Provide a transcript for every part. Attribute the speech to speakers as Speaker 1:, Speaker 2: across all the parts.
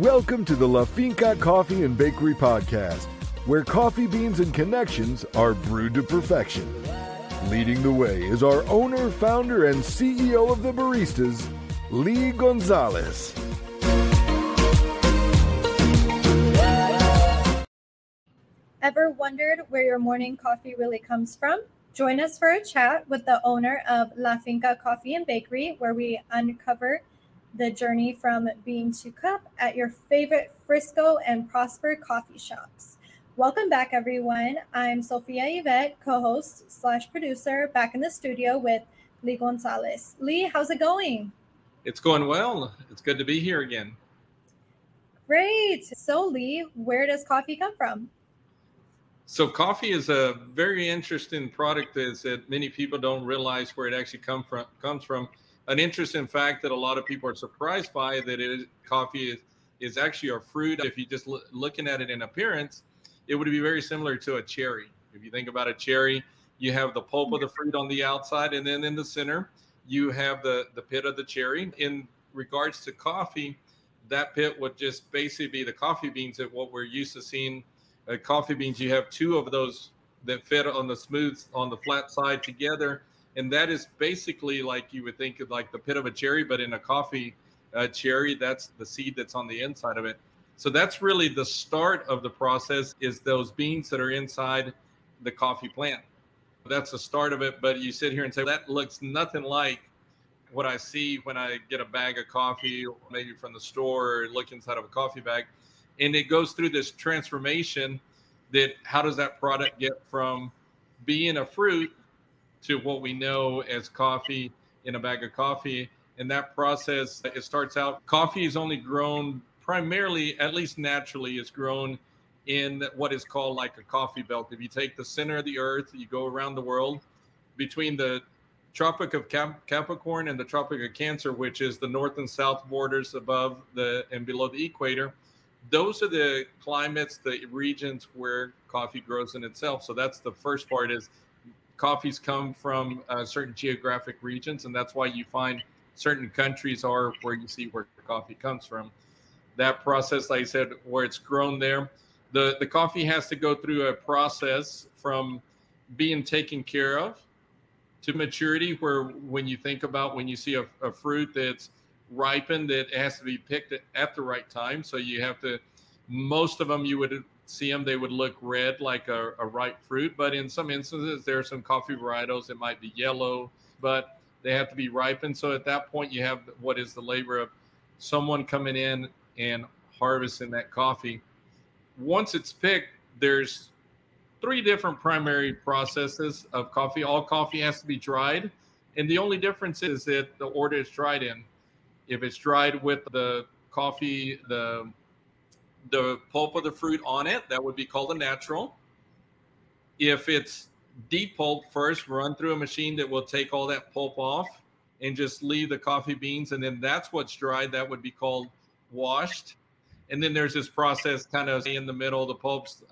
Speaker 1: Welcome to the La Finca Coffee and Bakery Podcast, where coffee beans and connections are brewed to perfection. Leading the way is our owner, founder, and CEO of the baristas, Lee Gonzales.
Speaker 2: Ever wondered where your morning coffee really comes from? Join us for a chat with the owner of La Finca Coffee and Bakery, where we uncover the journey from bean to cup at your favorite Frisco and Prosper coffee shops. Welcome back, everyone. I'm Sophia Yvette, co-host / producer, back in the studio with Lee Gonzales. Lee, how's it going?
Speaker 3: It's going well. It's good to be here again.
Speaker 2: Great. So, Lee, where does coffee come from?
Speaker 3: So coffee is a very interesting product that many people don't realize where it actually comes from. An interesting fact that a lot of people are surprised by that coffee is actually a fruit. If you just looking at it in appearance, it would be very similar to a cherry. If you think about a cherry, you have the pulp of the fruit on the outside, and then in the center, you have the pit of the cherry. In regards to coffee, that pit would just basically be the coffee beans that what we're used to seeing. Coffee beans, you have two of those that fit on the flat side together. And that is basically like you would think of like the pit of a cherry, but in a coffee cherry, that's the seed that's on the inside of it. So that's really the start of the process, is those beans that are inside the coffee plant. That's the start of it. But you sit here and say, that looks nothing like what I see when I get a bag of coffee, or maybe from the store, or look inside of a coffee bag. And it goes through this transformation that how does that product get from being a fruit to what we know as coffee in a bag of coffee. And that process, it starts out, coffee is only grown primarily, at least naturally, is grown in what is called like a coffee belt. If you take the center of the earth, you go around the world between the Tropic of Capricorn and the Tropic of Cancer, which is the north and south borders above and below the equator. Those are the climates, the regions where coffee grows in itself. So that's the first part, is coffees come from certain geographic regions, and that's why you find certain countries are where you see where coffee comes from. That process, like I said, where it's grown there, the coffee has to go through a process from being taken care of to maturity, where when you think about when you see a fruit that's ripened, it has to be picked at the right time. So you have to, most of them you would see them, they would look red like a ripe fruit, but in some instances there are some coffee varietals that might be yellow, but they have to be ripened. So at that point you have what is the labor of someone coming in and harvesting that coffee. Once it's picked, there's 3 different primary processes of coffee. All coffee has to be dried, and the only difference is that the order it's dried in. If it's dried with the coffee, the pulp of the fruit on it, that would be called a natural. If it's depulped first, run through a machine that will take all that pulp off and just leave the coffee beans, and then that's what's dried, that would be called washed. And then there's this process kind of in the middle, the pulps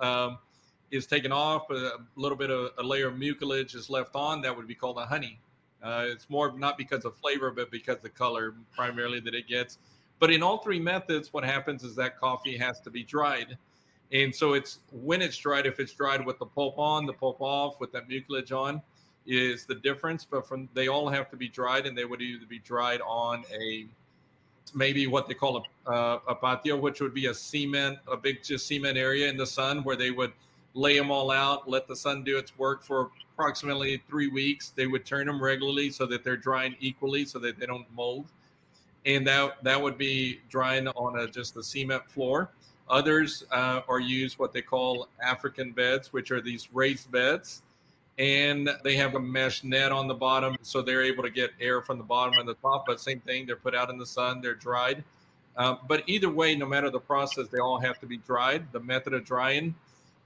Speaker 3: is taken off, a little bit of a layer of mucilage is left on, that would be called a honey. It's more not because of flavor, but because of the color primarily that it gets. But in all 3 methods, what happens is that coffee has to be dried. And so it's when it's dried, if it's dried with the pulp on, the pulp off, with that mucilage on, is the difference. But they all have to be dried, and they would either be dried on maybe what they call a patio, which would be a big just cement area in the sun, where they would lay them all out, let the sun do its work for approximately 3 weeks. They would turn them regularly so that they're drying equally, so that they don't mold. And that would be drying on just a cement floor. Others are used what they call African beds, which are these raised beds. And they have a mesh net on the bottom, so they're able to get air from the bottom and the top. But same thing, they're put out in the sun, they're dried. But either way, no matter the process, they all have to be dried. The method of drying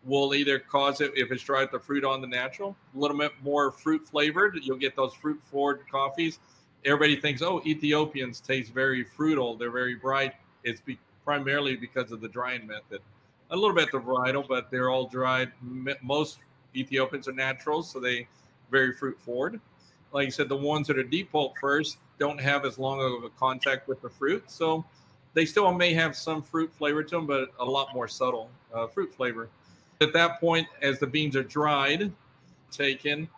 Speaker 3: will either cause it, if it's dried the fruit on the natural, a little bit more fruit flavored. You'll get those fruit forward coffees. Everybody thinks, oh, Ethiopians taste very fruital, they're very bright. It's primarily because of the drying method. A little bit the varietal, but they're all dried. Most Ethiopians are naturals, so they very fruit forward. Like you said, the ones that are depulped first don't have as long of a contact with the fruit, so They still may have some fruit flavor to them, but a lot more subtle fruit flavor. At that point, as the beans are dried, taken,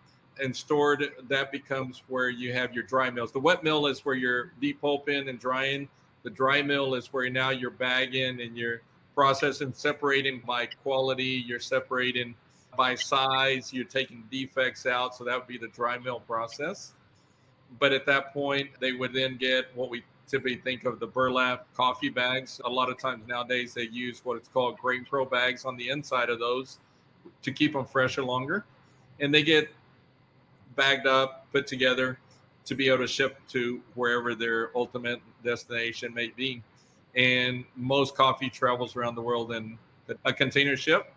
Speaker 3: and stored, that becomes where you have your dry mills. The wet mill is where you're depulping and drying. The dry mill is where now you're bagging and you're processing, separating by quality, you're separating by size, you're taking defects out. So that would be the dry mill process. But at that point, they would then get what we typically think of the burlap coffee bags. A lot of times nowadays, they use what it's called grain pro bags on the inside of those to keep them fresher longer. And they get bagged up, put together to be able to ship to wherever their ultimate destination may be. And most coffee travels around the world in a container ship,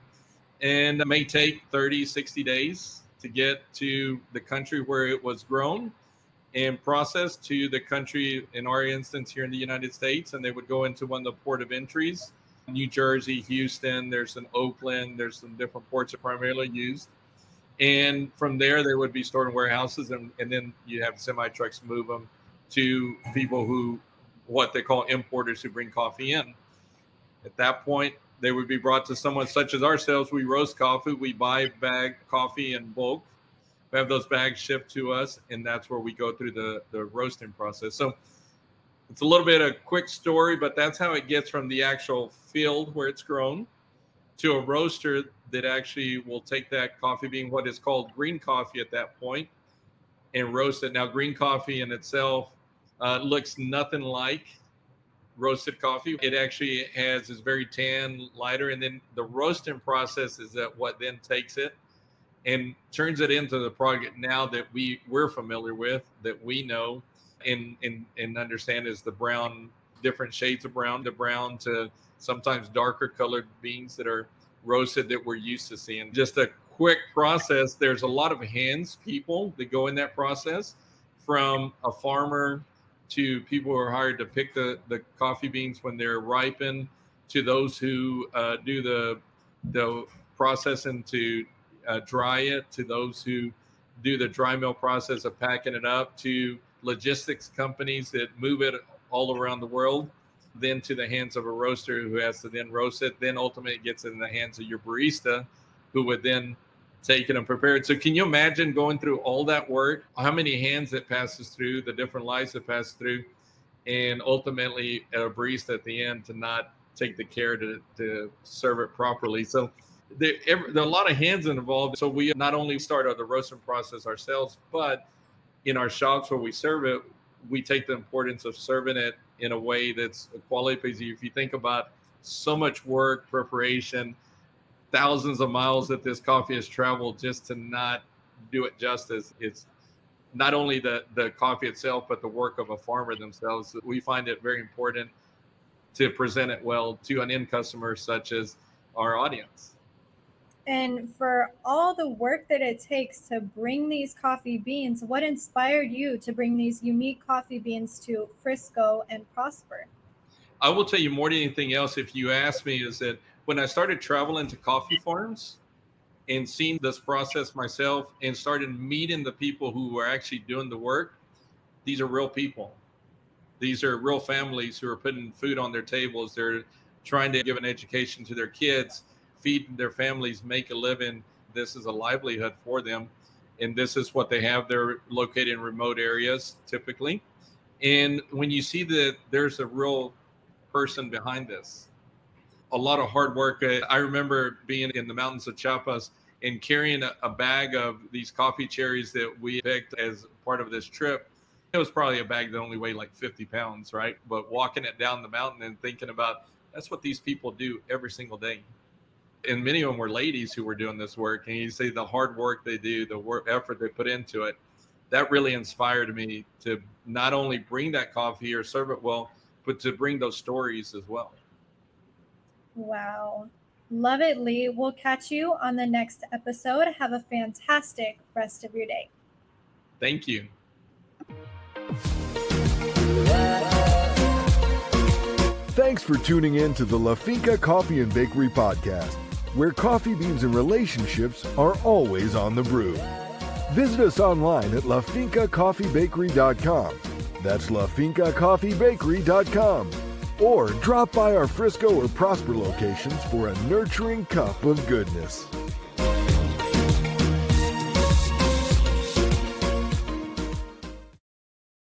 Speaker 3: and it may take 30, 60 days to get to the country where it was grown and processed to the country, in our instance here in the United States. And they would go into one of the port of entries, New Jersey, Houston, there's an Oakland, there's some different ports that primarily used. And from there, they would be stored in warehouses, and then you have semi trucks move them to people who, what they call importers, who bring coffee in. At that point, they would be brought to someone such as ourselves. We roast coffee, we buy bagged coffee in bulk, we have those bags shipped to us, and that's where we go through the roasting process. So it's a little bit of a quick story, but that's how it gets from the actual field where it's grown to a roaster that actually will take that coffee bean, what is called green coffee at that point, and roast it. Now, green coffee in itself looks nothing like roasted coffee. It actually is very tan, lighter, and then the roasting process is that what then takes it and turns it into the product now that we're familiar with, that we know and understand is the brown, different shades of brown, the brown to sometimes darker colored beans that are roasted that we're used to seeing. Just a quick process. There's a lot of people that go in that process, from a farmer to people who are hired to pick the coffee beans when they're ripened, to those who do the processing to dry it, to those who do the dry mill process of packing it up, to logistics companies that move it all around the world, then to the hands of a roaster who has to then roast it, then ultimately it gets in the hands of your barista, who would then take it and prepare it. So can you imagine going through all that work, how many hands it passes through, the different lights that pass through, and ultimately a barista at the end to not take the care to serve it properly. So there are a lot of hands involved. So we not only start the roasting process ourselves, but in our shops where we serve it, we take the importance of serving it in a way that's a quality. Because if you think about so much work, preparation, thousands of miles that this coffee has traveled just to not do it justice, it's not only the coffee itself, but the work of a farmer themselves. We find it very important to present it well to an end customer such as our audience.
Speaker 2: And for all the work that it takes to bring these coffee beans, what inspired you to bring these unique coffee beans to Frisco and Prosper?
Speaker 3: I will tell you more than anything else, if you ask me, is that when I started traveling to coffee farms and seeing this process myself and started meeting the people who were actually doing the work, these are real people. These are real families who are putting food on their tables. They're trying to give an education to their kids, feed their families, make a living. This is a livelihood for them. And this is what they have. They're located in remote areas typically. And when you see that there's a real person behind this, a lot of hard work. I remember being in the mountains of Chiapas and carrying a bag of these coffee cherries that we picked as part of this trip. It was probably a bag that only weighed like 50 pounds, right? But walking it down the mountain and thinking about, that's what these people do every single day. And many of them were ladies who were doing this work. And you see the hard work they do, the work effort they put into it. That really inspired me to not only bring that coffee or serve it well, but to bring those stories as well.
Speaker 2: Wow. Love it, Lee. We'll catch you on the next episode. Have a fantastic rest of your day.
Speaker 3: Thank you.
Speaker 1: Thanks for tuning in to the La Finca Coffee and Bakery Podcast, where coffee beans and relationships are always on the brew. Visit us online at lafincacoffeebakery.com. That's lafincacoffeebakery.com. or drop by our Frisco or Prosper locations for a nurturing cup of goodness.